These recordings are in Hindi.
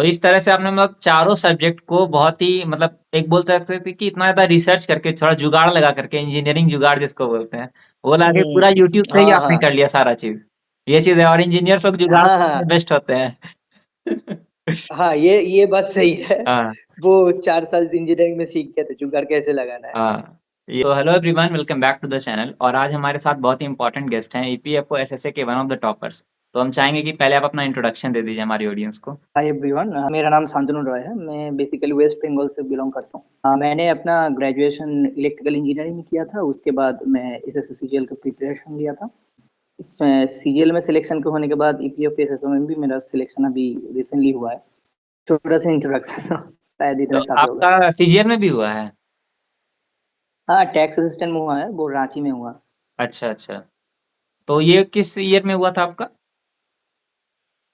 तो इस तरह से आपने मतलब चारों सब्जेक्ट को बहुत ही मतलब एक बोल सकते थे कि इतना ज्यादा रिसर्च करके थोड़ा जुगाड़ लगा करके इंजीनियरिंग जुगाड़ जिसको बोलते हैं वो लाके पूरा यूट्यूब से ही हाँ आपने कर हाँ लिया सारा चीज। ये चीज है और इंजीनियर्स लोग जुगाड़ हाँ करने में हाँ बेस्ट होते हैं। हाँ, ये बात सही है। हाँ वो 4 साल इंजीनियरिंग में सीख के थे जुगाड़ कैसे लगाना है। हाँ। तो hello everyone, welcome back to the channel. और आज हमारे साथ बहुत ही इंपॉर्टेंट गेस्ट हैं, ईपीएफओ एसएसए के वन ऑफ द टॉपर्स। तो हम चाहेंगे कि पहले आप अपना इंट्रोडक्शन दे दीजिए हमारी ऑडियंस को। हाय एवरीवन, मेरा नाम शांतनु रॉय है। मैं बेसिकली वेस्ट बंगाल से बिलोंग करता हूँ। मैंने अपना ग्रेजुएशन इलेक्ट्रिकल इंजीनियरिंग में किया था। उसके बाद मैं एसएससी सीजीएल का प्रिपरेशन लिया था। इसमें सीजीएल में सिलेक्शन के होने के बाद ईपीएफ एसएसओ में भी मेरा सिलेक्शन अभी रिसेंटली हुआ है। छोटा सा इंट्रोडक्शन शायद तो इतना काफी होगा। आपका सीजीएल में भी हुआ है? हाँ, टैक्स असिस्टेंट में हुआ है, वो रांची में हुआ। अच्छा अच्छा। तो ये किस ईयर में हुआ था आपका?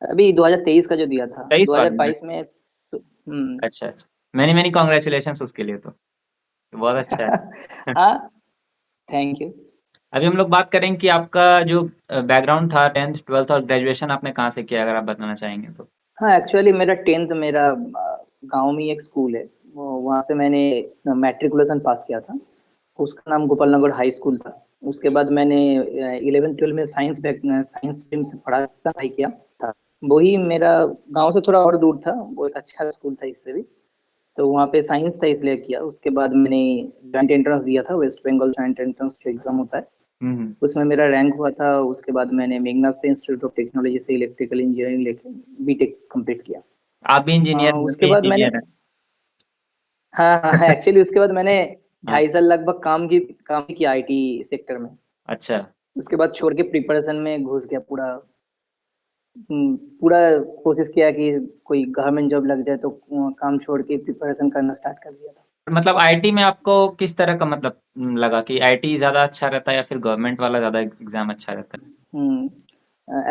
अभी 2023 का जो दिया था, 23 वाले में? 2022 में अच्छा अच्छा। मैनी मैनी कॉन्ग्रेचुलेशन उसके लिए तो बहुत अच्छा है। हाँ, थैंक यू। अभी हम लोग बात करेंगे कि आपका जो बैकग्राउंड था, टेंथ ट्वेल्थ और ग्रेजुएशन आपने कहाँ से किया, अगर आप बताना चाहेंगे तो। हाँ, एक्चुअली मेरा टेंथ मेरा गांव में ही एक स्कूल है, वहाँ से मैंने मैट्रिकुलेशन पास किया था। उसका नाम गोपाल नगर हाई स्कूल था। उसके बाद मैंने 11th 12th में साइंस स्ट्रीम से पढ़ाई किया था। वही मेरा गांव से थोड़ा और दूर था, वो एक अच्छा स्कूल था इससे भी। तो वहाँ पे साइंस था इसलिए किया। उसके बाद मैंने जॉइंट एंट्रेंस दिया था, वेस्ट बंगाल जॉइंट एंट्रेंस जो एग्जाम होता है, हम्म। उसमें मेरा रैंक हुआ था। उसके बाद मैंने मेघनाथ से इंस्टीट्यूट ऑफ टेक्नोलॉजी से इलेक्ट्रिकल इंजीनियरिंग लेके बीटेक कंप्लीट किया। आप भी इंजीनियर, वो उसके भी बाद मैंने, इंजीनियर है। हाँ हाँ, एक्चुअली उसके बाद मैंने हाँ। 2.5 साल लगभग काम किया आईटी सेक्टर में। अच्छा। उसके बाद छोड़ के प्रिपरेशन में घुस गया पूरा। पूरा कोशिश किया कि कोई गवर्नमेंट जॉब लग जाए, तो काम छोड़ के प्रिपरेशन करना स्टार्ट कर दिया था। मतलब आईटी में आपको किस तरह का मतलब लगा कि आईटी ज्यादा अच्छा रहता है या फिर गवर्नमेंट वाला ज्यादा एग्जाम अच्छा रहता है?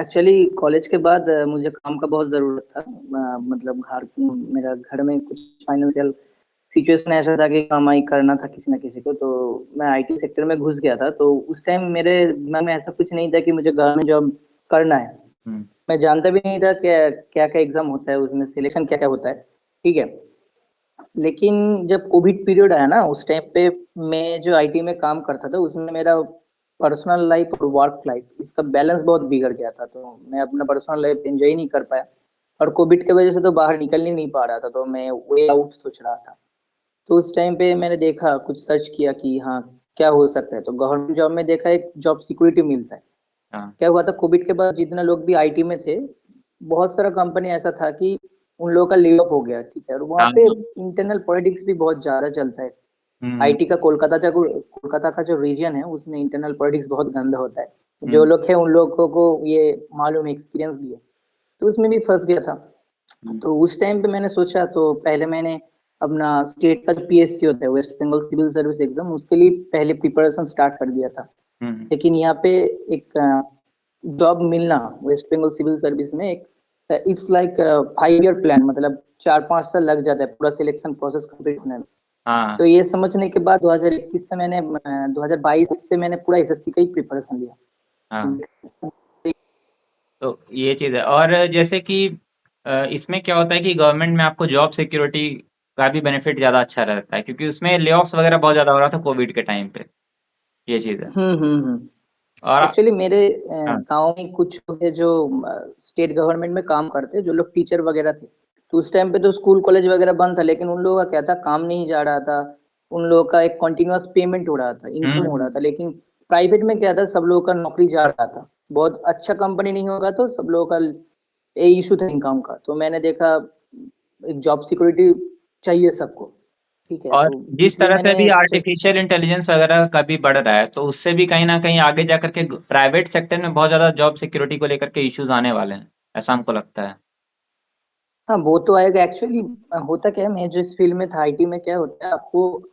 एक्चुअली कॉलेज के बाद मुझे काम का बहुत ज़रूरत था। मतलब मेरा घर में कुछ फाइनेंशियल सिचुएशन ऐसा था कि कमाई करना था किसी ना किसी को, तो मैं आईटी सेक्टर में घुस गया था। तो उस टाइम मेरे दिमाग में ऐसा कुछ नहीं था कि मुझे गवर्नमेंट जॉब करना है। हम्म। मैं जानता भी नहीं था क्या क्या क्या एग्जाम होता है, उसमें सिलेक्शन क्या क्या होता है। ठीक है। लेकिन जब कोविड पीरियड आया ना, उस टाइम पे मैं जो आईटी में काम करता था, उसमें मेरा पर्सनल लाइफ और वर्क लाइफ इसका बैलेंस बहुत बिगड़ गया था। तो मैं अपना पर्सनल लाइफ एंजॉय नहीं कर पाया। और कोविड की वजह से तो बाहर निकल ही नहीं पा रहा था, तो मैं वे आउट सोच रहा था। तो उस टाइम पे मैंने देखा, कुछ सर्च किया कि हाँ, क्या हो सकता है। तो गवर्नमेंट जॉब में देखा, एक जॉब सिक्योरिटी मिलता है। हाँ क्या हुआ था, कोविड के बाद जितने लोग भी आईटी में थे, बहुत सारा कंपनी ऐसा था कि उन लोगों का ले ऑफ हो गया। ठीक है, और वहाँ हाँ पे हाँ। इंटरनल पॉलिटिक्स भी बहुत ज्यादा चलता है। हम्म आईटी का कोलकाता का जो रीजन है, उसमें इंटरनल पॉलिटिक्स बहुत गंदा होता है। जो हम्म लोग हैं उन लोगों को ये मालूम है, एक्सपीरियंस भी है। तो उसमें भी फंस गया था। हम्म तो उस टाइम पे मैंने सोचा, तो पहले मैंने अपना स्टेट का जो पीएससी होता है, West Bengal civil service exam, उसके लिए पहले प्रिपरेशन स्टार्ट कर दिया था। हम्म। लेकिन यहाँ पे एक जॉब मिलना वेस्ट बंगाल सिविल सर्विस में एक, इट्स लाइक 5 ईयर प्लान, मतलब 4 5 साल लग जाता है पूरा सिलेक्शन प्रोसेस कंप्लीट होने में। हाँ तो ये समझने के बाद 2021 से मैंने 2022 से मैंने पूरा एसएससी का ही प्रिपरेशन लिया। हाँ। तो ये चीज़ है और जैसे कि इसमें क्या होता है कि गवर्नमेंट में आपको जॉब सिक्योरिटी का भी बेनिफिट ज़्यादा अच्छा रहता है क्योंकि उसमें लेऑफ्स वगैरह बहुत ज़्यादा हो रहा था कोविड के टाइम पे। ये चीज़ है। और एक्चुअली मेरे हाँ। गांव में कुछ लोग हैं जो स्टेट गवर्नमेंट में काम करते हैं, जो लोग टीचर वगैरह थे। तो उस टाइम पे तो स्कूल कॉलेज वगैरह बंद था, लेकिन उन लोगों का क्या था, काम नहीं जा रहा था। उन लोगों का एक कंटिन्यूअस पेमेंट हो रहा था, इनकम हो रहा था। हम्म। लेकिन प्राइवेट में क्या था, सब लोगों का नौकरी जा रहा था। बहुत अच्छा कंपनी नहीं होगा तो सब लोगों का ये इशू था इनकम का। तो मैंने देखा, एक जॉब सिक्योरिटी चाहिए सबको। ठीक है, और तो जिस इसलिए तरह से मैंने भी सोचा। आर्टिफिशियल इंटेलिजेंस वगैरह का भी बढ़ रहा है तो उससे भी कहीं ना कहीं आगे जा करके प्राइवेट सेक्टर में बहुत ज़्यादा जॉब सिक्योरिटी को लेकर के इश्यूज आने वाले हैं, ऐसा हमको लगता है। हाँ, वो तो आएगा एक्चुअली। होता क्या है, मैं जो इस फील्ड में था आईटी में, क्या होता है, आपको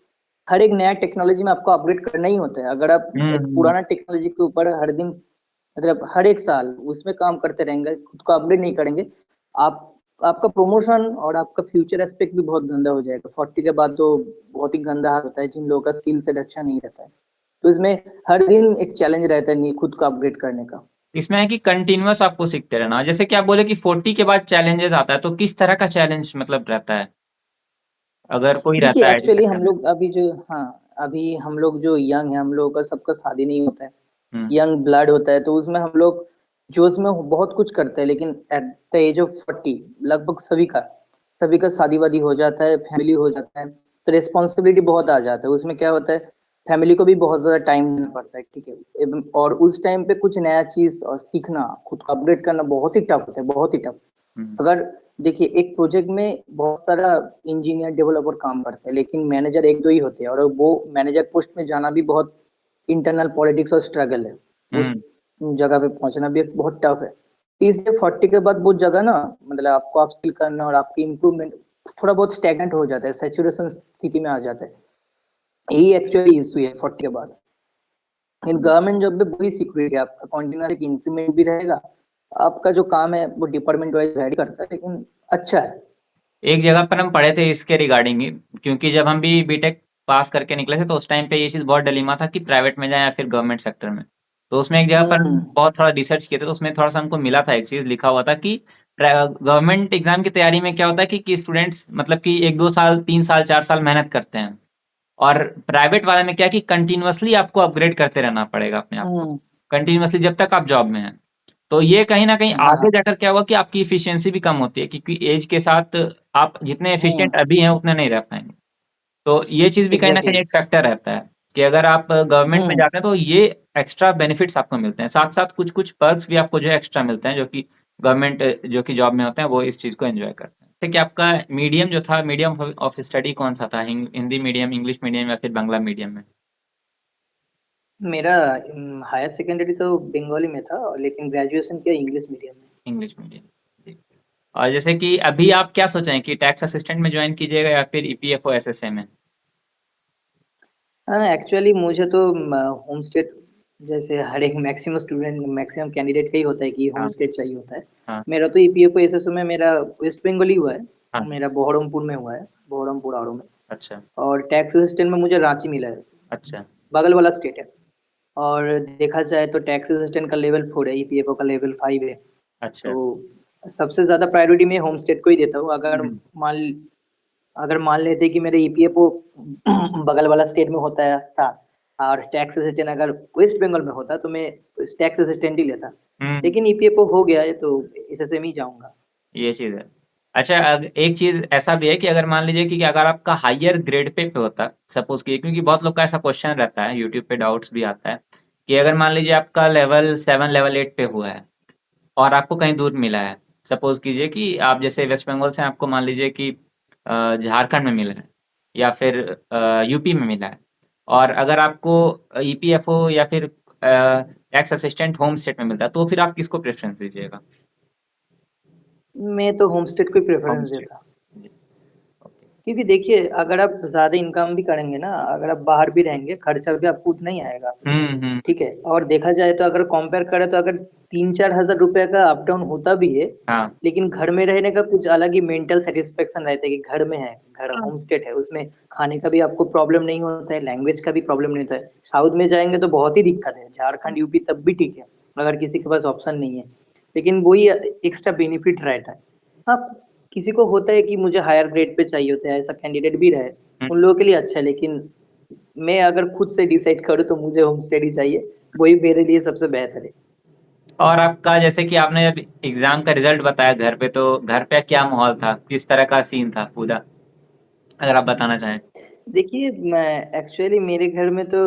हर एक नया टेक्नोलॉजी में आपको अपग्रेड करना ही होता है। अगर आप एक हम्म। पुराना टेक्नोलॉजी के ऊपर हर दिन, मतलब हर एक साल उसमें काम करते रहेंगे, खुद को अपग्रेड नहीं करेंगे, आप आपका प्रमोशन और आपका फ्यूचर एस्पेक्ट भी बहुत गंदा हो जाएगा। 40 के बाद तो बहुत ही गंदा हाल होता है जिन लोगों का स्किल सेट अच्छा नहीं रहता है। तो इसमें हर दिन एक चैलेंज रहता है, नहीं खुद को अपग्रेड करने का। इसमें है कि कंटिन्यूअस आपको सीखते रहना। जैसे कि आप बोले कि 40 के बाद चैलेंजेस आता है, तो किस तरह का चैलेंज मतलब रहता है, अगर कोई देखिए रहता है आईटी एक्चुअली सेक्टर हम में? लोग अभी जो, हाँ, अभी हम लोग जो यंग है, हम लोगों का सबका शादी नहीं होता है, हम्म। यंग ब्लड होता है, तो उसमें हम लोग जोश में बहुत कुछ करते हैं, लेकिन एट द एज ऑफ 40 लगभग सभी का शादी वादी हो जाता है, फैमिली हो जाता है, तो रिस्पॉन्सिबिलिटी बहुत आ जाता है। उसमें क्या होता है, फैमिली को भी बहुत ज़्यादा टाइम देना पड़ता है, ठीक है। और उस टाइम पे कुछ नया चीज़ और सीखना, खुद को अपडेट करना बहुत ही टफ होता है, बहुत ही टफ। हम्म। अगर देखिए, एक प्रोजेक्ट में बहुत सारा इंजीनियर डेवलपर काम करते हैं, लेकिन मैनेजर एक दो ही होते हैं, और वो मैनेजर पोस्ट में जाना भी बहुत इंटरनल पॉलिटिक्स और स्ट्रगल है। उस हम्म। जगह पे पहुंचना भी एक बहुत टफ है। 30 से 40 के बाद वो जगह ना, मतलब आपको अपस्किल करना और आपकी इम्प्रूवमेंट थोड़ा बहुत स्टैग्नेंट हो जाता है, सेचुरेशन स्थिति में आ जाता है। यही एक्चुअली इशू है 40 के बाद। इन अच्छा। गवर्नमेंट जॉब में वही सिक्योरिटी है, आपका कॉन्टिन्यूस एक इंक्रीमेंट भी रहेगा। आपका जो काम है वो डिपार्टमेंट वाइज वैरी करता है, लेकिन अच्छा है। एक जगह पर हम पढ़े थे इसके रिगार्डिंग ही, क्योंकि जब हम भी बीटेक पास करके निकले थे तो उस टाइम पे ये चीज़ बहुत डिलेमा था कि प्राइवेट में जाए या फिर गवर्नमेंट सेक्टर में। तो उसमें एक जगह पर हम हम्म। बहुत थोड़ा रिसर्च किए थे, तो उसमें थोड़ा सा हमको मिला था, एक चीज़ लिखा हुआ था कि गवर्नमेंट एग्जाम की तैयारी में क्या होता है कि स्टूडेंट्स मतलब कि 1-2 साल 3 साल 4 साल मेहनत करते हैं, और प्राइवेट वाले में क्या है कि कंटिन्यूअसली आपको अपग्रेड करते रहना पड़ेगा अपने आप को, हम्म। कंटिन्यूअसली जब तक आप जॉब में हैं। तो ये कहीं न कहीं हाँ आगे हाँ। जाकर क्या होगा कि आपकी एफिशिएंसी भी कम होती है, क्योंकि एज के साथ आप जितने हम्म। एफिशिएंट अभी हैं उतने नहीं रह पाएँगे। तो ये चीज़ भी कहीं न एग्जैक्टली। कहीं एक फैक्टर रहता है कि अगर आप गवर्नमेंट में हम्म। जाते हैं तो ये एक्स्ट्रा बेनिफिट्स आपको मिलते हैं। साथ-साथ कुछ-कुछ पर्क्स भी आपको जो है एक्स्ट्रा मिलते हैं, जो कि गवर्नमेंट जो कि जॉब में होते हैं वो इस चीज़ को एन्जॉय करते हैं। जैसे कि आपका मीडियम जो था, मीडियम ऑफ स्टडी कौन-सा था? हिंदी मीडियम, इंग्लिश मीडियम या फिर बांग्ला मीडियम में? मेरा हायर सेकेंडरी तो बंगाली में था, लेकिन ग्रेजुएशन किया इंग्लिश मीडियम में। English medium. जी। और जैसे कि अभी आप क्या सोचे हैं कि टैक्स असिस्टेंट में जॉइन कीजिएगा या फिर ईपीएफओ एसएसए में? हाँ, एक्चुअली मुझे तो होम स्टेट, जैसे हर एक मैक्सिमम स्टूडेंट, मैक्सिमम कैंडिडेट का ही होता है कि होम हाँ, स्टेट चाहिए होता है। हाँ, मेरा तो ईपीएफओ एसएसओ में मेरा वेस्ट बंगाल ही हुआ है। हाँ। मेरा बहरमपुर में हुआ है, बहरमपुर आड़ू में। अच्छा, और टैक्स असिस्टेंट में मुझे रांची मिला है, अच्छा, बगल वाला स्टेट है। और देखा जाए तो टैक्स असिस्टेंट का लेवल 4 है, ईपीएफओ का लेवल 5 है। अच्छा। तो सबसे ज़्यादा प्रायोरिटी मैं होम स्टेट को ही देता हूँ। हुँ, मान अगर मान लेते कि मेरे ईपीएफओ बगल वाला स्टेट में होता है था, और टैक्स असिस्टेंट अगर वेस्ट बंगाल में होता, तो मैं टैक्स असिस्टेंट ही लेता। हुँ। लेकिन ईपीएफओ हो गया है, तो एसएसए में ही जाऊंगा। ये चीज़ है। अच्छा, एक चीज़ ऐसा भी है कि अगर मान लीजिए कि अगर आपका हायर ग्रेड पे होता, सपोज़ कि क्योंकि बहुत लोग का ऐसा क्वेश्चन रहता है, यूट्यूब पे डाउट्स भी आता है कि अगर मान लीजिए आपका लेवल 7 लेवल 8 पे हुआ है और आपको कहीं दूर मिला है। सपोज़ कीजिए कि आप जैसे वेस्ट बंगाल से आपको मान लीजिए कि झारखंड में मिला है या फिर यूपी में मिला है, और अगर आपको ईपीएफओ या फिर टैक्स असिस्टेंट होम स्टेट में मिलता है, तो फिर आप किसको प्रेफ़रेंस दीजिएगा? मैं तो होम स्टेट को ही होम प्रेफरेंस स्टेट। देता। जी, ओके। क्योंकि देखिए, अगर आप ज़्यादा इनकम भी करेंगे ना, अगर आप बाहर भी रहेंगे, खर्चा भी आपको उतना ही आएगा। हुँ, हुँ। ठीक है। और देखा जाए तो अगर कंपेयर करें, तो अगर 3-4 हज़ार रुपए का अप डाउन होता भी है, हाँ, लेकिन घर में रहने का कुछ अलग ही मेंटल सेटिस्फेक्शन रहता है कि घर में है, घर हाँ। होम स्टेट है, उसमें खाने का भी आपको प्रॉब्लम नहीं होता है, लैंग्वेज का भी प्रॉब्लम नहीं होता है। साउथ में जाएंगे तो बहुत ही दिक्कत है, झारखंड यूपी तब भी ठीक है, अगर किसी के पास ऑप्शन नहीं है, लेकिन वही एक्स्ट्रा बेनिफिट रहता है। हाँ, किसी को होता है कि मुझे हायर ग्रेड पे चाहिए होता है, ऐसा कैंडिडेट भी रहे, हुँ। उन लोगों के लिए अच्छा है। लेकिन मैं अगर खुद से डिसाइड करूँ तो मुझे होम स्टडी चाहिए, वही मेरे लिए सबसे बेहतर है। और आपका जैसे कि आपने जब एग्ज़ाम का रिज़ल्ट बताया घर पे, तो घर पे क्या माहौल था? किस तरह का सीन था पूरा? अगर आप बताना चाहें। देखिए, मैं एक्चुअली मेरे घर में तो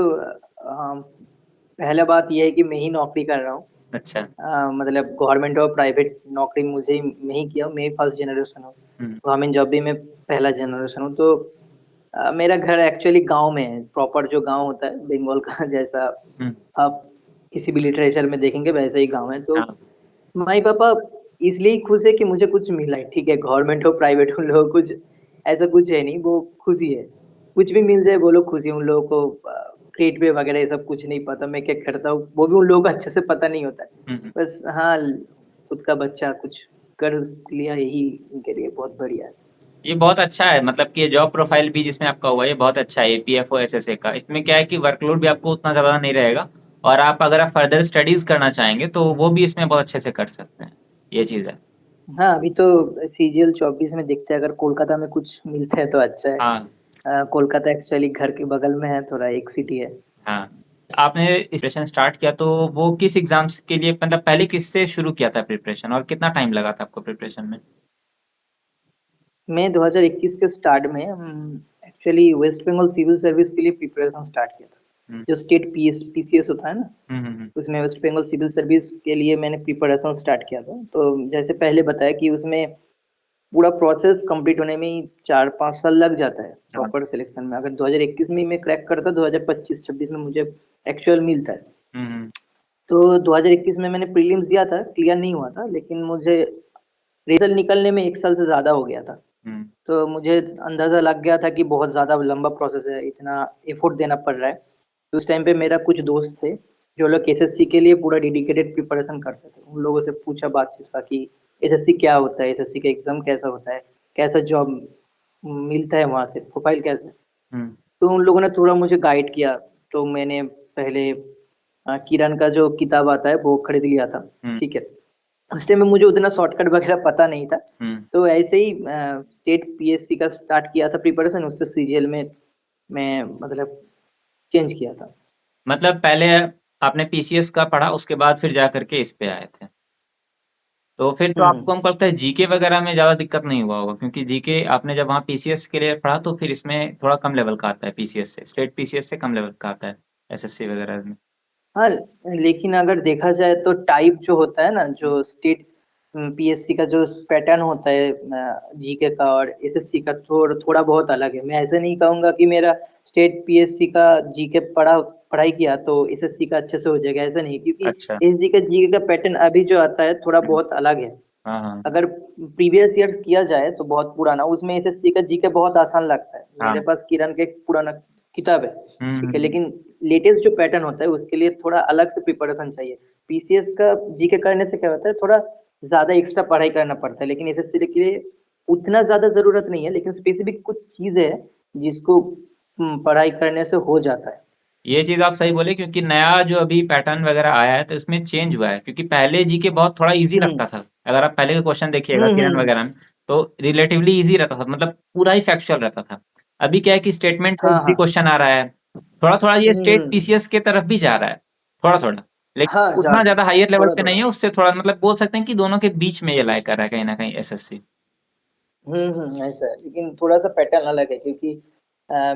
पहला बात ये है कि मैं ही नौकरी कर रहा हूँ। अच्छा। मतलब गवर्नमेंट और प्राइवेट नौकरी मुझे ही मैं ही किया हूँ, मैं ही फर्स्ट जनरेशन हूँ। हुँ, गवर्नमेंट जॉब भी मैं पहला जनरेशन हूँ। तो मेरा घर एक्चुअली गांव में है, प्रॉपर जो गांव होता है बंगाल का जैसा हुँ। आप किसी भी लिटरेचर में देखेंगे, वैसे ही गांव है। तो हाँ, माई पापा इसलिए ही खुश है कि मुझे कुछ मिला है, ठीक है, गवर्नमेंट हो प्राइवेट हो, उन लोगों को कुछ ऐसा कुछ है नहीं, वो खुशी है। कुछ भी मिल जाए वो लोग खुशी है, उन लोगों को क्रेट पे वगैरह ये सब कुछ नहीं पता मैं क्या करता हूँ, वो भी उन लोगों को अच्छे से पता नहीं होता है। हुँ, हुँ। बस हाँ, खुद का बच्चा कुछ कर लिया, यही उनके लिए बहुत बढ़िया है। ये बहुत अच्छा है, मतलब कि ये जॉब प्रोफाइल भी जिसमें आपका हुआ है, ये बहुत अच्छा है एपीएफओ एसएसए का। इसमें क्या है कि वर्कलोड भी आपको उतना ज़्यादा नहीं रहेगा, और आप अगर आप फर्दर स्टडीज करना चाहेंगे तो वो भी इसमें बहुत अच्छे से कर सकते हैं, ये चीज़ है। हाँ, अभी तो सीजीएल 24 में देखते हैं, अगर कोलकाता में कुछ मिलता है तो अच्छा है। हाँ। कोलकाता एक्चुअली घर के बगल में है, थोड़ा एक सिटी है। हाँ, आपने प्रिपरेशन स्टार्ट किया तो वो किस एग्जाम्स के लिए, मतलब पहले किससे शुरू किया था प्रिपरेशन, और कितना टाइम लगा था आपको प्रिपरेशन में? मैं 2021 के स्टार्ट में actually West Bengal civil service के लिए प्रिपरेशन स्टार्ट किया था। हम्म जो स्टेट पीसीएस होता है ना, हम्म। उसमें वेस्ट बंगाल सिविल सर्विस के लिए मैंने प्रिपरेशन स्टार्ट किया था। तो जैसे पहले बताया कि उसमें पूरा प्रोसेस कंप्लीट होने में ही 4-5 साल लग जाता है हाँ। प्रॉपर सिलेक्शन में। अगर 2021 में ही मैं क्रैक करता, 2025-26 में मुझे एक्चुअल मिलता है। हम्म। तो 2021 में मैंने प्रीलिम्स दिया था, क्लियर नहीं हुआ था, लेकिन मुझे रिजल्ट निकलने में 1 साल से ज़्यादा हो गया था। हम्म। तो मुझे अंदाज़ा लग गया था कि बहुत ज़्यादा लंबा प्रोसेस है, इतना एफर्ट देना पड़ रहा है। तो उस टाइम पे मेरा कुछ दोस्त थे, जो लोग एसएससी के लिए पूरा डेडिकेटेड प्रिपरेशन करते थे। उन लोगों से पूछा, बातचीत का कि एसएससी क्या होता है, एसएससी का एग्ज़ाम कैसा होता है, कैसा जॉब मिलता है वहाँ से, प्रोफाइल कैसा है। हम्म। तो उन लोगों ने थोड़ा मुझे गाइड किया। तो मैंने पहले किरण का जो किताब आता है वो खरीद लिया था। हम्म। ठीक है। उस टाइम में मुझे उतना शॉर्टकट वगैरह पता नहीं था। हम्म। तो ऐसे ही स्टेट पीएससी का स्टार्ट किया था प्रिपरेशन, उससे सीजीएल में मैं मतलब चेंज किया था। मतलब पहले आपने पीसीएस का पढ़ा, उसके बाद फिर जा करके इस पे आए थे। तो फिर तो हम्म। आपको हमको लगता है जीके वगैरह में ज़्यादा दिक्कत नहीं हुआ होगा, क्योंकि जीके आपने जब वहाँ पीसीएस के लिए पढ़ा तो फिर इसमें थोड़ा कम लेवल का आता है, पीसीएस से, स्टेट पीसीएस से कम लेवल का आता है एसएससी वगैरह में। हाँ, लेकिन अगर देखा जाए तो टाइप जो होता है ना, जो स्टेट पीएससी का जो पैटर्न होता है जीके का और एसएससी का, थोड़ा बहुत अलग है। मैं ऐसे नहीं कहूंगा कि मेरा स्टेट पीएससी का जीके पढ़ाई किया तो एसएससी का अच्छे से हो जाएगा, ऐसा नहीं। क्योंकि अच्छा। एसजी का जीके का पैटर्न अभी जो आता है थोड़ा हम्म। बहुत अलग है। हाँ हाँ अगर प्रीवियस ईयर किया जाए तो बहुत पुराना, उसमें एसएससी का जीके बहुत आसान लगता है। मेरे हाँ। पास किरण का एक पुराना किताब है। ठीक है, हम्म। लेकिन लेटेस्ट जो पैटर्न होता है उसके लिए थोड़ा अलग से प्रिपरेशन चाहिए। पीसीएस का जीके करने से क्या होता है, थोड़ा ज्यादा एक्स्ट्रा पढ़ाई करना पड़ता है, लेकिन एसएससी के लिए उतना ज्यादा जरूरत नहीं है। लेकिन स्पेसिफिक कुछ चीजें हैं जिसको पढ़ाई करने से हो जाता है। ये चीज आप सही बोले, क्योंकि नया जो अभी पैटर्न वगैरह आया है तो इसमें चेंज हुआ है, क्योंकि पहले जीके बहुत थोड़ा इजी हम्म लगता था। अगर आप पहले के क्वेश्चन देखिएगा किरण हम्म। वगैरह में, तो रिलेटिवली इजी रहता था, मतलब पूरा ही फैक्चुअल रहता था। अभी क्या है कि स्टेटमेंट हाँ टाइप भी हाँ। क्वेश्चन आ रहा है, थोड़ा थोड़ा ये स्टेट हम्म। पीसीएस के तरफ भी जा रहा है, थोड़ा थोड़ा, हाँ, लेकिन उतना जाता है ज्यादा हायर लेवल थोड़ा पे नहीं थोड़ा। है। उससे थोड़ा मतलब बोल सकते हैं कि दोनों के बीच में ये लाई कर रहा है कहीं ना कहीं एसएससी। ऐसा है, लेकिन थोड़ा सा पैटर्न अलग है। क्योंकि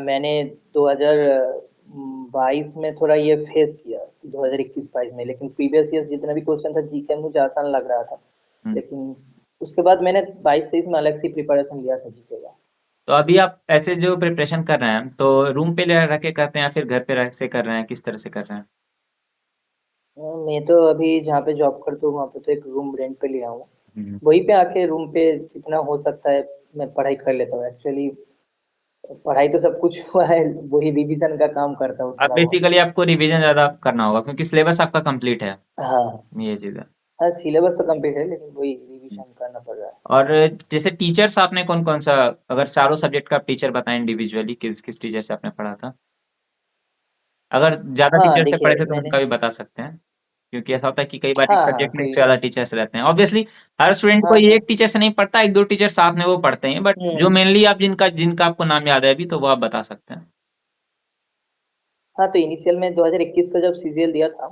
मैंने 2022 में थोड़ा ये फेस किया, 2021-22 में। लेकिन प्रीवियस ईयर जितना भी क्वेश्चन था जीके मुझे आसान लग रहा था। हम्म। लेकिन उसके बाद मैंने 22-23 में अलग से प्रिपरेशन लिया था जीके का। तो अभी आप ऐसे जो प्रिपरेशन कर रहे हैं तो रूम पे रह के करते हैं या फिर घर पे रह से कर रहे हैं, किस तरह से कर रहे हैं? मैं तो अभी जहाँ पे जॉब करता हूँ वहाँ पे तो एक रूम रेंट पे लिया हूँ। हम्म। वहीं पे आके रूम पे जितना हो सकता है मैं पढ़ाई कर लेता हूँ। एक्चुअली पढ़ाई तो सब कुछ हुआ है, वही रिवीजन का काम करता हूँ अब थोड़ा बहुत। बेसिकली आपको रिवीजन ज़्यादा करना होगा क्योंकि सिलेबस आपका कंप्लीट है, हाँ ये चीज़ है। हाँ, सिलेबस तो कंप्लीट है, लेकिन वही रिवीजन करना पड़ रहा है। और जैसे टीचर्स आपने कौन कौन सा, अगर चारों सब्जेक्ट का आप टीचर बताएं इंडिविजुअली, किस किस टीचर से आपने पढ़ा था? अगर ज़्यादा हाँ टीचर से पढ़े देखिए थे तो मैंने, उनका भी बता सकते हैं, क्योंकि ऐसा होता है कि कई बार एक हाँ हाँ सब्जेक्ट में एक कोई, से ज़्यादा टीचर्स रहते हैं। ऑब्वियसली हर स्टूडेंट को हाँ ये हाँ। एक टीचर से नहीं पढ़ता, एक दो टीचर साथ में वो पढ़ते हैं, बट जो हम्म। मेनली आप जिनका जिनका आपको नाम याद है अभी, तो वो आप बता सकते हैं। हाँ, तो इनिशियल में 2021 का जब सीजीएल दिया था,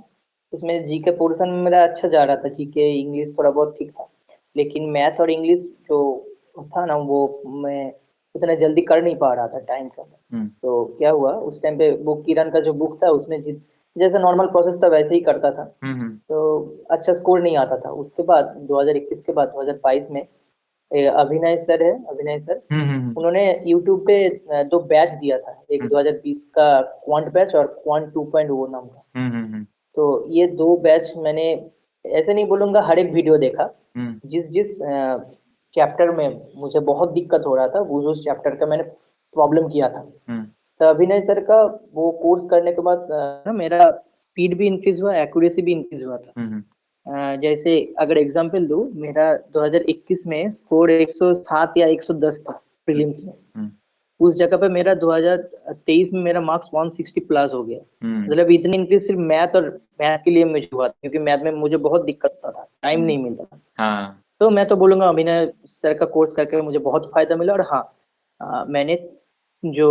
उसमें जी के पोर्शन में मेरा अच्छा जा रहा था। जी के इंग्लिश थोड़ा बहुत ठीक था, लेकिन मैथ और इंग्लिश जो था ना, वो मैं उतना जल्दी कर नहीं पा रहा था टाइम से। हम्म तो क्या हुआ, उस टाइम पे वो किरण का जो बुक था उसमें जैसे नॉर्मल प्रोसेस था वैसे ही करता था। हम्म। तो अच्छा स्कोर नहीं आता था। उसके बाद 2021 के बाद 2022 में अभिनय सर है, अभिनय सर, हम्म। उन्होंने यूट्यूब पे 2 बैच दिया था, एक हम्म 2020 का क्वांट बैच और क्वांट 2.0 नाम का। हम्म। तो ये 2 बैच मैंने, ऐसे नहीं बोलूंगा हर एक वीडियो देखा। हम्म जिस जिस चैप्टर में मुझे बहुत दिक्कत हो रहा था, वो उस चैप्टर का मैंने प्रॉब्लम किया था। हम्म तो अभिनय सर का वो कोर्स करने के बाद ना मेरा स्पीड भी इंक्रीज हुआ, एक्यूरेसी भी इंक्रीज हुआ था। हम्म जैसे अगर एग्जांपल दूं, मेरा 2021 में स्कोर 107 या 110 था हम्म प्रीलिम्स में। हम्म उस जगह पे मेरा 2023 में मेरा मार्क्स 160 प्लस हो गया। हम्म। मतलब इतनी इंक्रीज सिर्फ मैथ और मैथ के लिए मुझे हुआ था, क्योंकि मैथ में मुझे बहुत दिक्कत होता था, टाइम हम्म। नहीं मिलता था। हाँ। तो मैं तो बोलूंगा अभिनय सर का कोर्स करके मुझे बहुत फायदा मिला। और हाँ, मैंने जो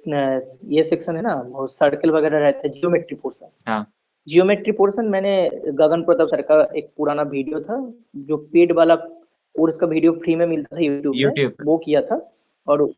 ये सेक्शन है ना, वो सर्कल वगैरह रहता है, जियोमेट्री पोर्शन। हाँ। जियोमेट्री पोर्शन मैंने गगन प्रताप सर का एक पुराना वीडियो था, जो पेड वाला कोर्स का वीडियो फ्री में मिलता था यूट्यूब पे, यूट्यूब पे। वो किया था। और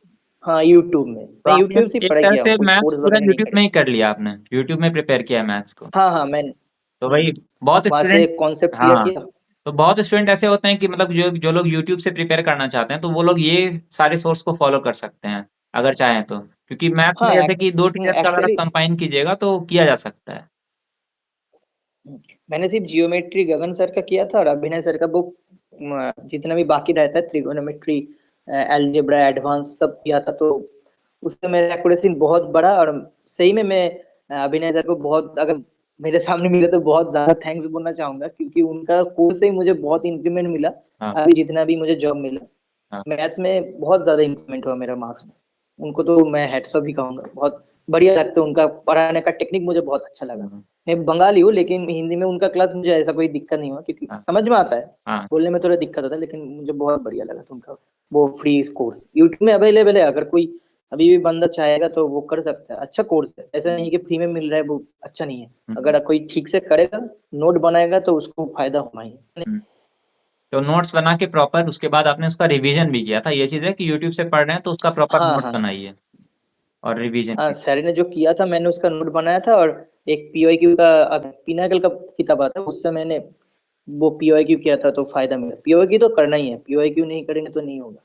हाँ, यूट्यूब में तो मैं आपने यूट्यूब से एक पढ़ाई तरह किया हूँ, से कोई मैथ्स कोर्स पूरा वगैरह नहीं यूट्यूब करे। में ही कर लिया आपने, यूट्यूब में प्रिपेयर किया मैथ्स को। हाँ हाँ, मैं तो भाई बहुत वहां से स्टूडेंट। कॉन्सेप्ट क्लियर हाँ। किया। तो बहुत स्टूडेंट ऐसे होते हैं कि मतलब जो जो लोग यूट्यूब से प्रिपेयर करना चाहते हैं तो वो लोग ये सारे सोर्स को फॉलो कर सकते हैं अगर चाहें तो, क्योंकि मैथ्स में हाँ, जैसे कि दो टीचर का अगर आप एक्चुअली कंबाइन कीजिएगा तो किया जा सकता है। मैंने सिर्फ जियोमेट्री गगन सर का किया था, और अभिनय सर का बुक जितना भी बाकी रहता है, ट्रिगोनोमेट्री, अलजेब्रा एडवांस सब किया था। तो उससे मेरा एक्यूरेसी बहुत बड़ा। और सही में मैं अभिनय सर को बहुत, अगर मेरे सामने मिले तो बहुत ज्यादा थैंक्स बोलना चाहूंगा, क्योंकि उनका कोर्स से ही मुझे बहुत इंक्रीमेंट मिला। हाँ। अभी जितना भी मुझे जॉब मिला, हाँ। मैथ्स में बहुत ज्यादा इंक्रीमेंट हुआ मेरा मार्क्स में। उनको तो मैं हेड्स ऑफ भी कहूंगा, बहुत बढ़िया लगता है उनका पढ़ाने का टेक्निक, मुझे बहुत अच्छा लगा। हाँ। मैं बंगाली हूँ, लेकिन हिंदी में उनका क्लास मुझे ऐसा कोई दिक्कत नहीं हुआ, क्योंकि हाँ। समझ में आता है। हाँ। बोलने में थोड़ा दिक्कत होता है, लेकिन मुझे बहुत बढ़िया लगा था उनका वो फ्री कोर्स। यूट्यूब में अवेलेबल है, अगर कोई अभी भी बंदा चाहेगा तो वो कर सकता है। अच्छा कोर्स है, ऐसा नहीं कि फ्री में मिल रहा है वो अच्छा नहीं है। हम्म। अगर कोई ठीक से करेगा, नोट बनाएगा, तो उसको फायदा होना ही है। हम्म। तो नोट्स बना के प्रॉपर उसके बाद आपने उसका रिवीजन भी किया था, ये चीज़ है कि यूट्यूब से पढ़ रहे हैं तो उसका प्रॉपर हाँ नोट हाँ बनाइए और रिवीजन हाँ, कीजिए। सर ने जो किया था मैंने उसका नोट बनाया था। और एक पीओआईक्यू का, पिनाकल का किताब आता है, उससे मैंने वो पीओआईक्यू किया था, तो फायदा मिला। पीओआईक्यू तो करना ही है, पीओआईक्यू नहीं करेंगे तो नहीं होगा।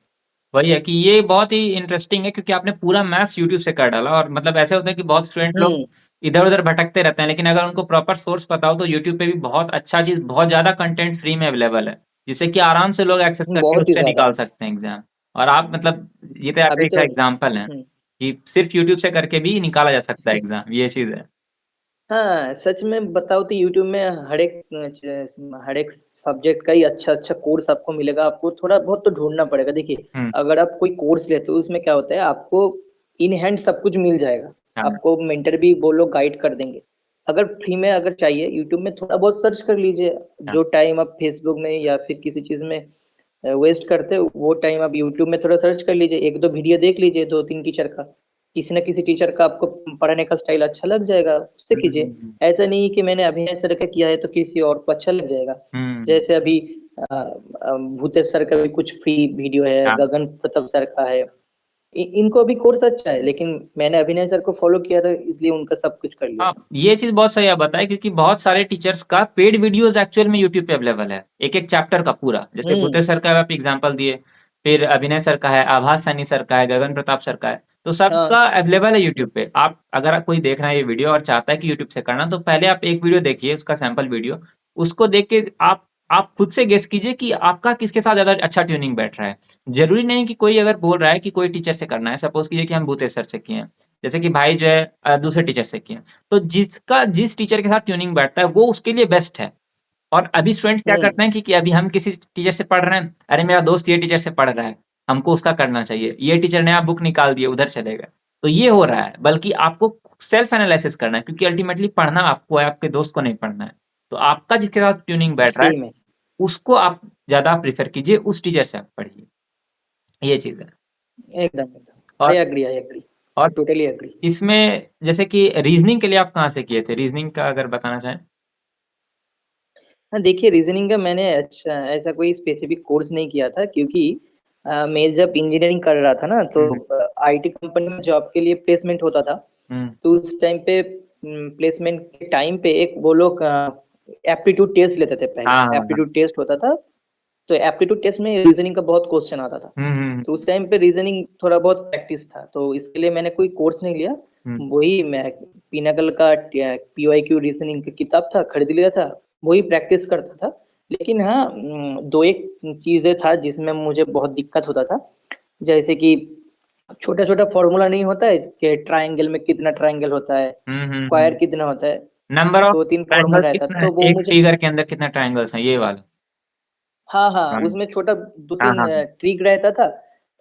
वही है कि ये बहुत ही इंटरेस्टिंग है क्योंकि आपने पूरा मैथ्स यूट्यूब से कर डाला, और मतलब ऐसे होता है कि बहुत स्टूडेंट लोग हम्म। इधर उधर भटकते रहते हैं, लेकिन अगर उनको प्रॉपर सोर्स पता हो तो यूट्यूब पे भी बहुत अच्छा चीज, बहुत ज्यादा कंटेंट फ्री में अवेलेबल है, जिससे कि आराम से लोग एक्सेस करके बहुत ही उससे ज्यादा। निकाल सकते हैं एग्जाम। और आप मतलब ये तो आपका अभी एक तो एग्जाम्पल है कि सिर्फ यूट्यूब से करके भी निकाला जा सकता है एग्जाम, ये चीज है। हाँ, सच में बताओ तो यूट्यूब में हर एक सब्जेक्ट का ही अच्छा अच्छा कोर्स आपको मिलेगा। आपको थोड़ा बहुत तो ढूंढना पड़ेगा। देखिए, हम्म। अगर आप कोई कोर्स लेते हो, उसमें क्या होता है, आपको इन हैंड सब कुछ मिल जाएगा। हाँ। आपको मेंटर भी वो लोग गाइड कर देंगे। अगर फ्री में अगर चाहिए, यूट्यूब में थोड़ा बहुत सर्च कर लीजिए। हाँ। जो टाइम आप फेसबुक में या फिर किसी चीज में वेस्ट करते हो, वो टाइम आप यूट्यूब में थोड़ा सर्च कर लीजिए, एक दो वीडियो देख लीजिए, दो तीन टीचर का। किसी न किसी टीचर का आपको पढ़ाने का स्टाइल अच्छा लग जाएगा, उससे कीजिए। हम्म। ऐसा नहीं कि मैंने अभिनय सर का किया है तो किसी और को अच्छा लग जाएगा। हम्म। जैसे अभी भूतेश सर का भी कुछ फ्री वीडियो है, हाँ। गगन प्रताप सर का है। इनको भी कोर्स अच्छा है, लेकिन मैंने अभिनय सर को फॉलो किया था, इसलिए उनका सब कुछ कर लिया हाँ, था। ये चीज बहुत सही आप बताए क्योंकि बहुत सारे टीचर्स का पेड वीडियोस एक्चुअल में यूट्यूब पे अवेलेबल है, एक एक चैप्टर का पूरा, जैसे भूते हम्म सर का आप एग्जांपल दिए, फिर अभिनय सर का है, आभास सैनी सर का है, गगन प्रताप सर का है, तो सबका हाँ। अवेलेबल है यूट्यूब पे। आप अगर कोई देख रहा है ये वीडियो और चाहता है कि यूट्यूब से करना, तो पहले आप एक वीडियो देखिए, उसका सैंपल वीडियो, उसको देख के आप खुद से गेस कीजिए कि आपका किसके साथ ज्यादा अच्छा ट्यूनिंग बैठ रहा है। जरूरी नहीं कि कोई अगर बोल रहा है कि कोई टीचर से करना है, सपोज कीजिए कि हम भूते सर से किए हैं, जैसे कि भाई जो है दूसरे टीचर से किए हैं, तो जिसका जिस टीचर के साथ ट्यूनिंग बैठता है वो उसके लिए बेस्ट है। और अभी स्टूडेंट्स क्या हम्म करते हैं कि अभी हम किसी टीचर से पढ़ रहे हैं, अरे मेरा दोस्त ये टीचर से पढ़ रहा है, हमको उसका करना चाहिए, ये टीचर ने आप बुक निकाल दिए उधर चले गए, तो ये हो रहा है। बल्कि आपको सेल्फ एनालिसिस करना है, क्योंकि अल्टीमेटली पढ़ना आपको है, आपके दोस्त को नहीं पढ़ना है। तो आपका जिसके साथ ट्यूनिंग बैठ रहा है सही में, उसको आप ज्यादा प्रीफर कीजिए, उस टीचर से आप पढ़िए, ये चीज है। एकदम एकदम, और आई एग्री, और टोटली एग्री। इसमें जैसे कि रीजनिंग के लिए आप कहाँ से किए थे, रीजनिंग का अगर बताना चाहें। हाँ, देखिए, रीजनिंग का मैंने अच्छा ऐसा कोई स्पेसिफिक कोर्स नहीं किया था, क्योंकि मैं जब इंजीनियरिंग कर रहा था ना, तो हम्म। आईटी कंपनी में जॉब के लिए प्लेसमेंट होता था। हम्म। तो उस टाइम पे प्लेसमेंट के टाइम पे एक वो लोग एप्टीट्यूड टेस्ट लेते थे। पहले हाँ। हाँ। हाँ। एप्टीट्यूड टेस्ट होता था, तो एप्टीट्यूड टेस्ट में रीजनिंग का बहुत क्वेश्चन आता था। हम्म। हम्म। तो उस टाइम पे रीजनिंग थोड़ा बहुत प्रैक्टिस था, तो इसके लिए मैंने कोई कोर्स नहीं लिया। हम्म। वही मैं पिनाकल का पीवाईक्यू रीजनिंग का किताब था, खरीद लिया था, वही प्रैक्टिस करता था। लेकिन हाँ, दो एक चीजें था जिसमें मुझे बहुत दिक्कत होता था। जैसे कि छोटा छोटा फॉर्मूला नहीं होता है कि ट्रायंगल में कितना ट्रायंगल होता है, हम्म। स्क्वायर कितना होता है, नंबर ऑफ दो तीन फॉर्मूला ट्रायंगल्स रहता कितना है तो वो एक मुझे। फिगर के अंदर, कितना ट्रायंगल्स हैं, ये वाला। हाँ हाँ, हाँ। उसमें छोटा दो हाँ। तीन हाँ। ट्रिक रहता था।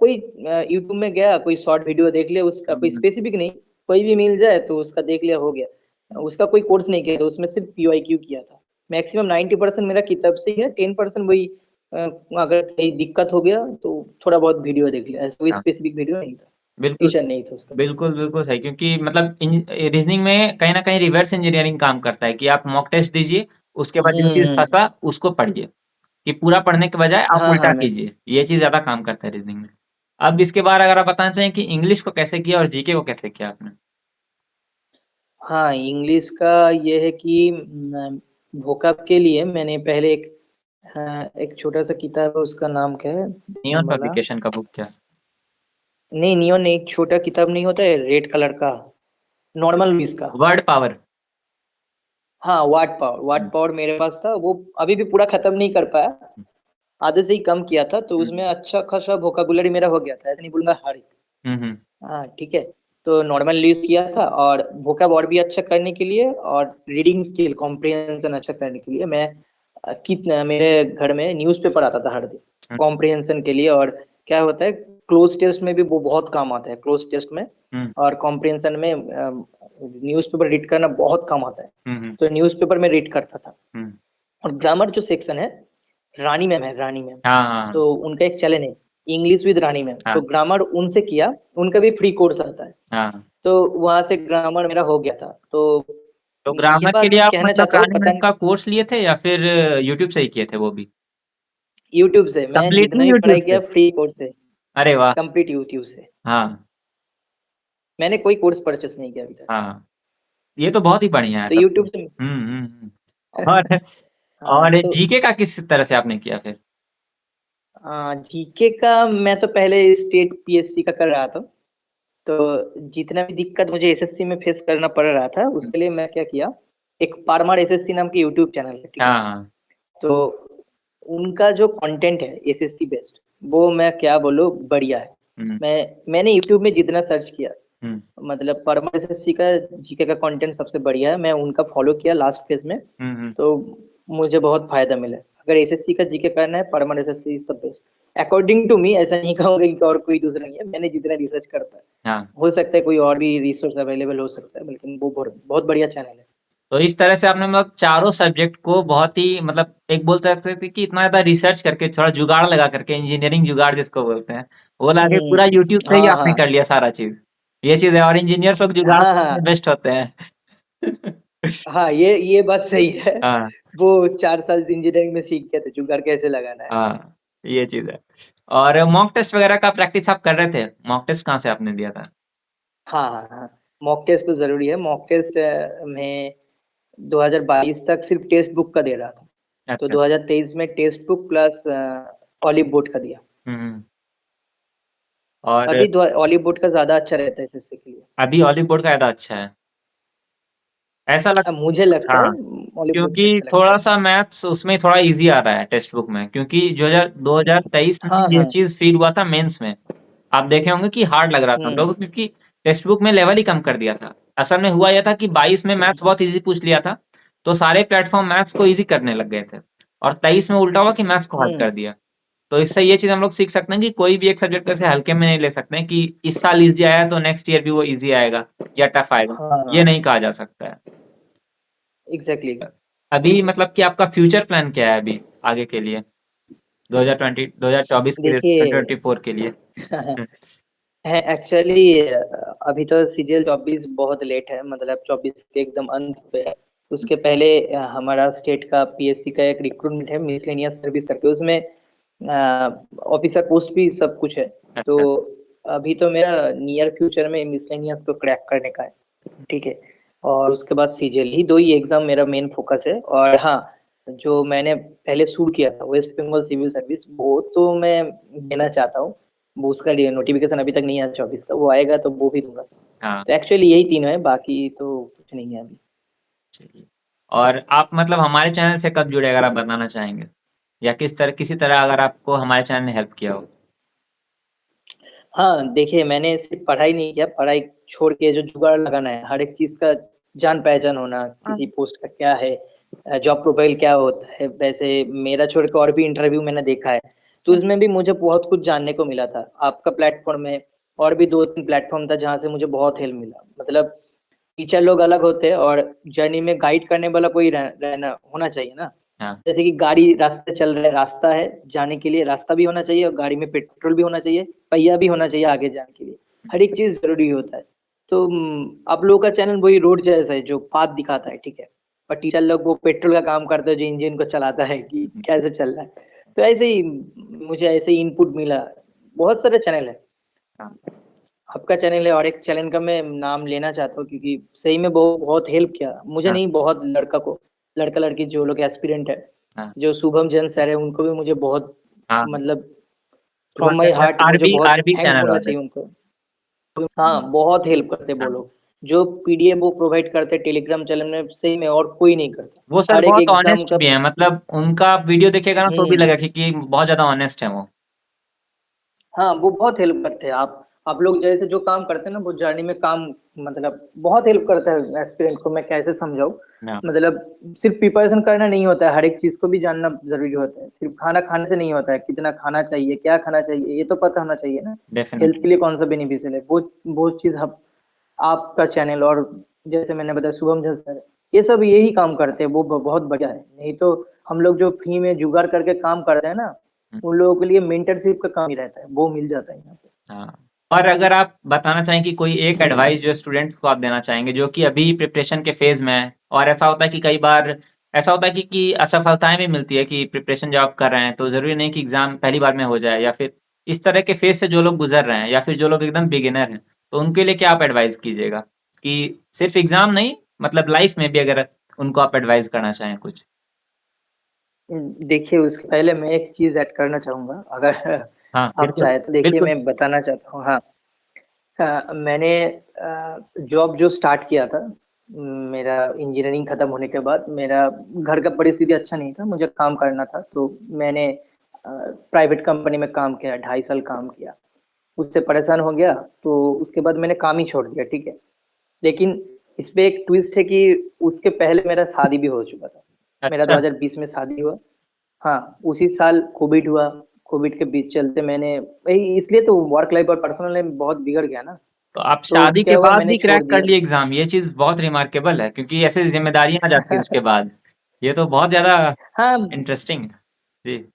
कोई यूट्यूब में गया, कोई शॉर्ट वीडियो देख लिया उसका, कोई हम्म, स्पेसिफिक नहीं, कोई भी मिल जाए तो उसका देख लिया, हो गया। उसका कोई कोर्स नहीं किया, तो उसमें सिर्फ पीवाईक्यू किया था। मैक्सिमम 90% मेरा किताब से ही है, 10% वही अगर कहीं दिक्कत हो गया तो थोड़ा बहुत वीडियो देख लिया, ऐसा कोई हाँ, स्पेसिफिक वीडियो नहीं था, बिल्कुल टीचर नहीं था उसका। बिल्कुल बिल्कुल सही, क्योंकि मतलब रीजनिंग में कहीं ना कहीं रिवर्स इंजीनियरिंग काम करता है कि आप मॉक टेस्ट दीजिए, उसके बाद जो चीज हम्म। फंसा उसको पढ़िए, कि पूरा पढ़ने के बजाय आप हाँ हाँ उल्टा मैं। कीजिए, ये चीज ज्यादा काम करता है रीजनिंग में। अब इसके बारे अगर आप बताना चाहें कि इंग्लिश को कैसे किया और जीके को कैसे किया आपने। हाँ, इंग्लिश का ये है कि वोकैब के लिए मैंने पहले एक छोटा सा किताब है, उसका नाम क्या है, नियॉन वाला। पब्लिकेशन का बुक क्या। नहीं, नियॉन नहीं, एक छोटा किताब नहीं होता है रेड कलर का, नॉर्मल न्यूज का। Word power. हाँ, वाट पावर, वाट पावर मेरे पास था, वो अभी भी पूरा खत्म नहीं कर पाया, आधे से ही कम किया था, तो उसमें अच्छा खासा वोकाबुलरी मेरा हो गया था, ऐसा नहीं बोलूंगा हर एक। हम्म। हाँ ठीक है। तो नॉर्मल यूज किया था, और वोकैब और भी अच्छा करने के लिए, और रीडिंग स्किल कॉम्प्रिहेंशन अच्छा करने के लिए मैं कितना मेरे घर में न्यूज़पेपर आता था हर दिन हम्म। कॉम्प्रिहेंशन के लिए। और क्या होता है, क्लोज टेस्ट में भी वो बहुत काम आता है, क्लोज टेस्ट में हम्म। और कॉम्प्रिहेंशन में न्यूज़पेपर रीड करना बहुत काम आता है। हम्म। तो न्यूज़पेपर में रीड करता था। हम्म। और ग्रामर जो सेक्शन है, रानी मैम है, रानी मैम, हाँ हाँ तो उनका एक चैनल है, इंग्लिश विद रानी मैम, तो हाँ ग्रामर उनसे किया, उनका भी फ्री कोर्स आता है। हाँ। तो वहां से ग्रामर मेरा हो गया था। तो तो ये ग्रामर के लिए बात आप कहना मतलब चाहता हूँ, रानी पता मैम नहीं, का कोर्स लिए थे या फिर यूट्यूब से ही किए थे वो भी। यूट्यूब से मैं जितना कंप्लीटली भी यूट्यूब पढ़ाई से। किया फ्री कोर्स से, अरे वाह। कंप्लीट यूट्यूब से। हाँ मैंने कोई कोर्स परचेस नहीं किया अभी तक। हाँ, ये तो बहुत ही बढ़िया है तो तब तो। यूट्यूब से। और हाँ और तो जीके का किस तरह से आपने किया फिर। जीके का मैं तो पहले स्टेट पीएससी का कर रहा था। तो जितना भी दिक्कत मुझे एसएससी में फेस करना पड़ रहा था, उसके लिए मैं क्या किया, एक पारमार एसएससी नाम की यूट्यूब चैनल है, ठीक है। हाँ हाँ। तो उनका जो कंटेंट है एसएससी बेस्ड, वो मैं क्या बोलूँ, बढ़िया है। हम्म। मैंने यूट्यूब में जितना सर्च किया, हम्म। मतलब परमार एसएससी का जीके का कंटेंट सबसे बढ़िया है, मैं उनका फॉलो किया लास्ट फेज में। हम्म। तो मुझे बहुत फायदा मिला। अगर एसएससी का जीके करना है, Parmar SSC is the best according to me. ऐसा नहीं कहूंगा कि और कोई दूसरा नहीं है, मैंने जितना रिसर्च कर पाया। हाँ, हो सकता है कोई और भी रिसोर्स अवेलेबल हो सकता है, लेकिन वो बहुत बहुत बढ़िया चैनल है। तो इस तरह से आपने मतलब चारों सब्जेक्ट को बहुत ही मतलब एक बोलते सकते थे कि इतना ज्यादा रिसर्च करके थोड़ा जुगाड़ लगा करके, इंजीनियरिंग जुगाड़ जिसको बोलते हैं, वो लाके पूरा यूट्यूब से ही हाँ आपने हाँ कर लिया सारा चीज। ये चीज है, और इंजीनियर लोग जुगाड़ हाँ में हाँ बेस्ट होते हैं। हाँ, ये बात सही है। हाँ वो 4 साल इंजीनियरिंग में सीख गए थे जुगाड़ कैसे लगाना है। हाँ, ये चीज है। और मॉक टेस्ट वगैरह का प्रैक्टिस आप कर रहे थे, मॉक टेस्ट कहाँ से आपने दिया था। हाँ हाँ हाँ, मॉक टेस्ट तो जरूरी है। मॉक टेस्ट में 2022 तक सिर्फ टेक्स्ट बुक का दे रहा था। तो अच्छा। 2023 में text book plus olive board का दिया। हम्म। और अभी ऑलिव बोर्ड का ज्यादा अच्छा रहता है एसएससी के लिए। अभी ऑलिव बोर्ड का ज्यादा अच्छा है ऐसा लगता मुझे है। लगता है हाँ, ऑलिव बोर्ड का क्योंकि अच्छा लगता थोड़ा है। सा मैथ्स उसमें थोड़ा इजी आ रहा है टेक्स्ट बुक में, क्योंकि जो 2023 में हाँ ये हाँ। चीज फील हुआ था मेंस में। आप देखे होंगे कि हार्ड लग रहा था हम लोग को, क्योंकि टेक्स्ट बुक में लेवल ही कम कर दिया था। असल में हुआ यह था कि 22 में मैथ्स बहुत इजी पूछ लिया था, तो सारे प्लेटफॉर्म मैथ्स को इजी करने लग गए थे, और 23 में उल्टा हुआ कि मैथ्स को हार्ड हम्म। कर दिया। तो इससे ये चीज हम लोग सीख सकते हैं कि कोई भी एक सब्जेक्ट ऐसे हल्के में नहीं ले सकते हैं कि इस साल इजी आया तो नेक्स्ट ईयर भी वो इजी आएगा या टफ आएगा, ये हाँ, नहीं कहा जा सकता है। एग्जैक्टली। अभी मतलब कि आपका फ्यूचर प्लान क्या है अभी आगे के लिए, 2020 2024 के लिए, देखिए 2024 के लिए। है एक्चुअली, अभी तो सीजीएल 24 बहुत लेट है, मतलब 24 के एकदम अंत पे है। उसके पहले हमारा स्टेट का पीएससी का एक रिक्रूटमेंट है, मिसलेनियस सर्विस करके, उसमें ऑफिसर पोस्ट भी सब कुछ है। तो अच्छा। अभी तो मेरा नियर फ्यूचर में मिसलेनियस को क्रैक करने का है, ठीक है। और उसके बाद सीजीएल, ही दो ही एग्जाम मेरा मेन फोकस है। और हाँ, जो मैंने पहले शुरू किया था वेस्ट बंगाल सिविल सर्विस, वो तो मैं देना चाहता हूँ। वो उसका नोटिफिकेशन अभी तक नहीं आया 24 का, वो आएगा तो वो भी दूंगा। हाँ, तो एक्चुअली यही तीनों है, बाकी तो कुछ नहीं है अभी। चलिए। और आप मतलब हमारे चैनल से कब जुड़े, अगर आप बताना चाहेंगे, या किसी तरह अगर आपको हमारे चैनल ने हेल्प किया हो। हाँ देखिए, मैंने सिर्फ पढ़ाई नहीं किया, पढ़ाई छोड़ के जो जुगाड़ लगाना है, हर एक चीज का जान पहचान होना, किसी पोस्ट का क्या है, जॉब प्रोफाइल क्या होता है, वैसे मेरा छोड़ के और भी इंटरव्यू मैंने देखा है। तो उसमें भी मुझे बहुत कुछ जानने को मिला था। आपका प्लेटफॉर्म में और भी 2-3 प्लेटफॉर्म था जहाँ से मुझे बहुत हेल्प मिला। मतलब टीचर लोग अलग होते हैं और जर्नी में गाइड करने वाला कोई रहना होना चाहिए ना। हाँ। जैसे कि गाड़ी रास्ते चल रहे, रास्ता है जाने के लिए, रास्ता भी होना चाहिए और गाड़ी में पेट्रोल भी होना चाहिए, पहिया भी होना चाहिए आगे जाने के लिए। हर एक चीज जरूरी होता है। तो आप लोगों का चैनल वही रोड जैसा है जो पाथ दिखाता है, ठीक है। और टीचर लोग वो पेट्रोल का काम करते हैं जो इंजन को चलाता है कि कैसे चल रहा है। तो ऐसे ही मुझे ऐसे ही इनपुट मिला। बहुत सारे चैनल है। हाँ। आपका चैनल है और एक चैनल का मैं नाम लेना चाहता हूँ क्योंकि सही में बहुत बहुत हेल्प किया मुझे, हाँ। नहीं बहुत लड़का को, लड़का लड़की जो लोग एस्पिरेंट है, हाँ। जो शुभम जैन सर है, उनको भी मुझे बहुत, हाँ। मतलब फ्रॉम माय सुबह हार्ट मुझे आरबी बहुत आरबी थैंक्स चैनल बोलना वाले। चाहिए उनको। हाँ बहुत हेल्प करते वो हाँ। लोग। जो पीडीएफ वो प्रोवाइड करते टेलीग्राम चैनल में सही में और कोई नहीं करता। वो सर हर एक बहुत एग्जाम ऑनेस्ट का भी है, मतलब उनका आप वीडियो देखिएगा ना तो भी हम्म। लगेगा कि बहुत ज्यादा ऑनेस्ट है वो। हाँ वो बहुत हेल्प करते हैं। आप लोग जैसे जो काम करते हैं ना वो जर्नी में काम, मतलब बहुत हेल्प करता है एस्पिरेंट को। मैं कैसे समझाऊं। हाँ। मतलब सिर्फ प्रिपरेशन करना नहीं होता है, हर एक चीज को भी जानना जरूरी होता है। सिर्फ खाना खाने से नहीं होता है, कितना खाना चाहिए, क्या खाना चाहिए, ये तो पता होना चाहिए ना। हेल्थ के डेफिनेटली। लिए कौन सा बेनिफिशियल है वो चीज आपका चैनल और जैसे मैंने बताया शुभम झा सर, ये सब यही काम करते हैं। वो बहुत बढ़िया है। नहीं तो हम लोग जो फ्री में जुगाड़ करके काम करते हैं ना, उन लोगों के लिए मेंटरशिप का काम ही रहता है, वो मिल जाता है यहाँ पे। हाँ। और अगर आप बताना चाहें कि कोई एक एडवाइस जो स्टूडेंट्स को आप देना चाहेंगे जो कि अभी प्रिपरेशन के फेज में है, और ऐसा होता है कि कई बार ऐसा होता है कि असफलताएं भी मिलती है कि प्रिपरेशन जब आप कर रहे हैं तो जरूरी नहीं कि एग्जाम पहली बार में हो जाए, या फिर इस तरह के फेज से जो लोग गुजर रहे हैं या फिर जो लोग एकदम बिगिनर हैं, तो उनके लिए क्या आप एडवाइस कीजिएगा कि सिर्फ एग्जाम नहीं, मतलब लाइफ में भी अगर उनको आप एडवाइस करना चाहें कुछ। देखिए उसके पहले मैं एक चीज ऐड करना चाहूंगा, अगर हाँ आप बिल्कुल। चाहे तो। देखिए बिल्कुल। मैं बताना चाहता हूँ, हाँ। मैंने जॉब जो स्टार्ट किया था, मेरा इंजीनियरिंग खत्म होने के बाद मेरा घर का परिस्थिति अच्छा नहीं था, मुझे काम करना था। तो मैंने प्राइवेट कंपनी में काम किया, 2.5 साल काम किया। उससे परेशान हो गया तो उसके बाद मैंने काम ही छोड़ दिया, ठीक है। लेकिन इस पे एक ट्विस्ट है कि उसके पहले मेरा शादी भी हो चुका था। मेरा अच्छा। 2020 में शादी हुआ। हाँ उसी साल कोविड हुआ। कोविड के बीच चलते मैंने वही, इसलिए तो वर्क लाइफ और पर्सनल लाइफ बहुत बिगड़ गया ना। तो आप तो शादी क्या के हुआ, बाद मैंने भी छोड़ क्रैक कर दिया। लिए एग्जाम, ये चीज बहुत रिमार्केबल है क्योंकि ऐसे जिम्मेदारियां आ जाती है उसके बाद। ये तो बहुत ज्यादा हाँ इंटरेस्टिंग है। जी।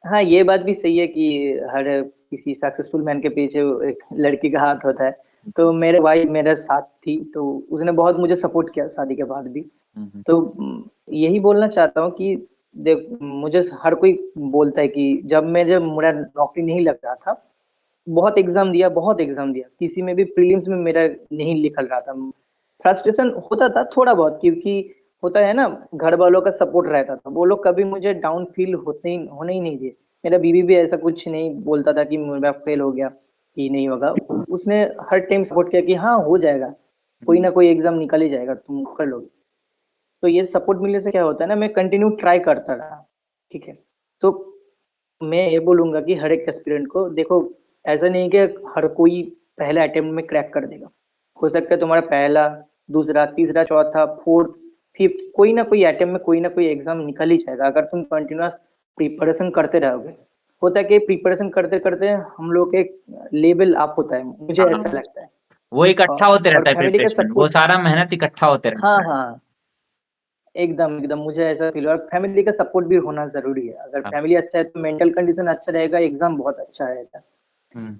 हाँ ये बात भी सही है कि हर किसी सक्सेसफुल मैन के पीछे एक लड़की का हाथ होता है। तो मेरे वाइफ मेरे साथ थी, तो उसने बहुत मुझे सपोर्ट किया शादी के बाद भी। हम्म। तो यही बोलना चाहता हूँ कि देख, मुझे हर कोई बोलता है कि जब मेरा नौकरी नहीं लग रहा था, बहुत एग्जाम दिया, बहुत एग्जाम दिया, किसी में भी प्रीलिम्स में मेरा नहीं निकल रहा था। फ्रस्ट्रेशन होता था थोड़ा बहुत, क्योंकि होता है ना, घर वालों का सपोर्ट रहता था, वो लोग कभी मुझे डाउन फील होने ही नहीं दिए। मेरा बीवी भी ऐसा कुछ नहीं बोलता था कि मेरा फेल हो गया, कि नहीं होगा। उसने हर टाइम सपोर्ट किया कि हाँ हो जाएगा, कोई ना कोई एग्जाम निकल ही जाएगा, तुम कर लोगे। तो ये सपोर्ट मिलने से क्या होता है ना, मैं कंटिन्यू ट्राई करता रहा, ठीक है। तो मैं ये बोलूंगा कि हर एक एस्पिरेंट को देखो, ऐसा नहीं कि हर कोई पहले अटेम्प्ट में क्रैक कर देगा। हो सकता है तुम्हारा पहला, दूसरा, तीसरा, चौथा, फोर्थ, फिफ्थ, कोई ना कोई अटेम्प्ट में कोई ना कोई एग्जाम निकल ही जाएगा अगर तुम कंटिन्यूअस प्रिपरेशन करते रहोगे। होता है कि प्रिपरेशन करते करते हम लोग एक लेवल अप होता है, मुझे हाँ, ऐसा लगता है। वो इकट्ठा होते और रहता है फैमिली का प्रिपरेशन, वो सपोर्ट, सारा मेहनत इकट्ठा होते हाँ रहता है। हाँ, एकदम एकदम मुझे ऐसा फील हुआ। फैमिली का सपोर्ट भी होना जरूरी है। अगर हाँ। फैमिली अच्छा है तो मेंटल कंडीशन अच्छा रहेगा, एग्जाम बहुत अच्छा रहेगा। हम्म।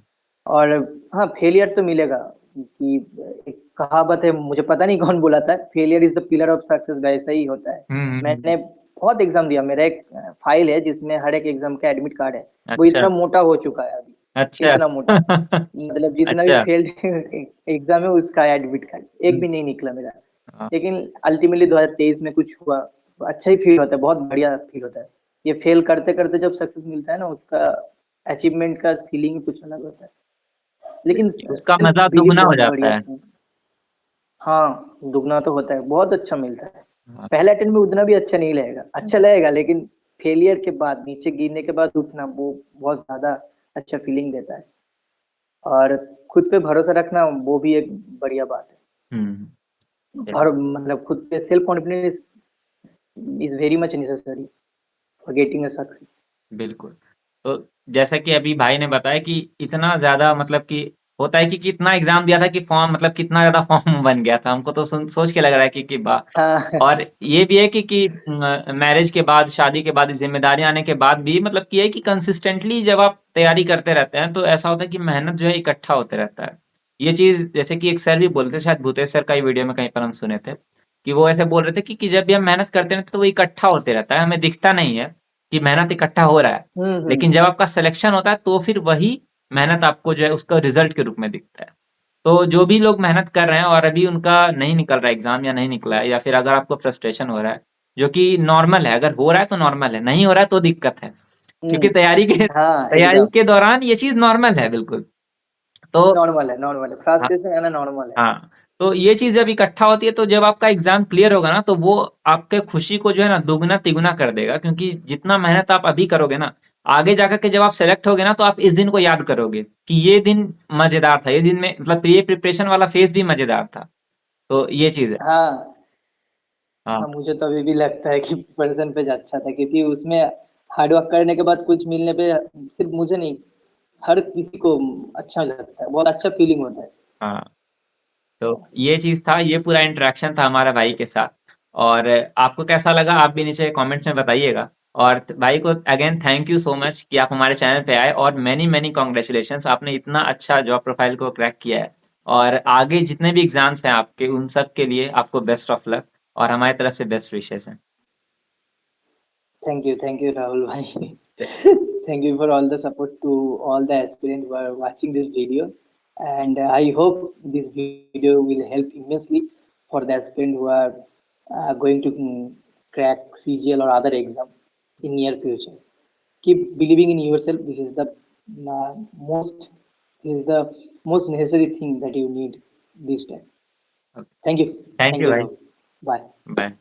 और हाँ फेलियर तो मिलेगा, कि एक कहावत है, मुझे पता नहीं कौन बोला था, failure is the pillar of success, वैसा ही होता है। हम्म। मैंने बहुत एग्जाम दिया, मेरा एक फाइल है जिसमें हर एक एग्जाम का एडमिट कार्ड है। वो अच्छा। इतना मोटा हो चुका है अभी, अच्छा। इतना मोटा। मतलब जितना भी अच्छा। फेल्ड एग्जाम है उसका एडमिट कार्ड एक हम्म। भी नहीं निकला मेरा। हाँ। लेकिन अल्टीमेटली 2023 में कुछ हुआ तो अच्छा ही फील होता है, बहुत बढ़िया फील होता है। ये फेल करते करते जब सक्सेस मिलता है ना, उसका अचीवमेंट का फीलिंग कुछ अलग होता है। लेकिन उसका सेल्फ मजा बिलीव दुगना हो बहुत जाता बढ़िया है। था। हाँ दुगना तो होता है, बहुत अच्छा मिलता है। हाँ। पहले अटेम्प्ट में उतना भी अच्छा नहीं लगेगा, अच्छा लगेगा, लेकिन फेलियर के बाद, नीचे गिरने के बाद उठना, वो बहुत ज्यादा अच्छा फीलिंग देता है। और खुद पे भरोसा रखना, वो भी एक बढ़िया बात है। हम्म। मतलब खुद पे self confidence is very much necessary for getting a success. बिल्कुल। तो जैसा कि अभी भाई ने बताया कि इतना ज़्यादा मतलब कि होता है कि इतना एग्ज़ाम दिया था कि फॉर्म मतलब कितना ज़्यादा फॉर्म बन गया था। हमको तो सोच के लग रहा है कि वाह! हाँ। और ये भी है कि मैरिज के बाद, शादी के बाद, ज़िम्मेदारी आने के बाद भी मतलब कि ये है कि कंसिस्टेंटली जब आप तैयारी करते रहते हैं, तो ऐसा होता है कि मेहनत जो है इकट्ठा होते रहता है। ये चीज़ जैसे कि एक सर भी बोलते थे, शायद भूतेश सर का ही वीडियो में कहीं पर हम सुने थे, कि वो ऐसे बोल रहे थे कि जब भी हम मेहनत करते हैं तो वो इकट्ठा होते रहता है, हमें दिखता नहीं है कि मेहनत इकट्ठा हो रहा है। लेकिन हम्म। जब आपका सिलेक्शन होता है तो फिर वही मेहनत आपको जो है उसका रिजल्ट के रूप में दिखता है। तो जो भी लोग मेहनत कर रहे हैं और अभी उनका नहीं निकल रहा है एग्जाम, या नहीं निकला है, या फिर अगर आपको फ्रस्ट्रेशन हो रहा है, जो कि नॉर्मल है, अगर हो रहा है तो नॉर्मल है, नहीं हो रहा है तो दिक्कत है। क्योंकि हम्म। हाँ, तैयारी एकदम के दौरान ये चीज नॉर्मल है बिल्कुल। तो नॉर्मल है, नॉर्मल है, हाँ, फ्रस्ट्रेशन आना नॉर्मल है। हाँ, तो ये चीज जब इकट्ठा होती है तो जब आपका एग्जाम क्लियर होगा ना, तो वो आपके खुशी को जो है ना दुगना तिगुना कर देगा, क्योंकि जितना मेहनत आप अभी करोगे ना, आगे जाकर के जब आप सेलेक्ट होगे ना, तो आप इस दिन को याद करोगे कि ये दिन मजेदार था, ये दिन में मतलब ये प्रिपरेशन वाला फेज भी मजेदार था। तो ये चीज है। हाँ। हाँ, हाँ, मुझे तो अभी भी लगता है कि परसेंटेज अच्छा था, क्योंकि उसमें हार्डवर्क करने के बाद कुछ मिलने पे सिर्फ मुझे नहीं, हर किसी को अच्छा लगता है, बहुत अच्छा फीलिंग होता है। हाँ, तो ये चीज था, ये पूरा इंटरेक्शन था हमारा भाई के साथ। और आपको कैसा लगा आप भी नीचे कमेंट्स में बताइएगा। और भाई को again thank you so much कि आप हमारे चैनल पे आए, और मेनी मेनी कॉन्ग्रेचुलेशंस, आपने इतना अच्छा जॉब प्रोफाइल को क्रैक किया है। और आगे जितने भी एग्जाम्स हैं आपके, उन सब के लिए आपको बेस्ट ऑफ लक, और हमारी तरफ से बेस्ट विशेस हैं। थैंक यू राहुल भाई। Thank you for all the support to all the aspirants who are watching this video. And I hope this video will help immensely for the aspirants who are going to crack CGL or other exam in near future. Keep believing in yourself. Uh, most this is the most necessary thing that you need this time. Okay. Thank you. Thank Thank you you, भाई। Rahul. Bye. बाय।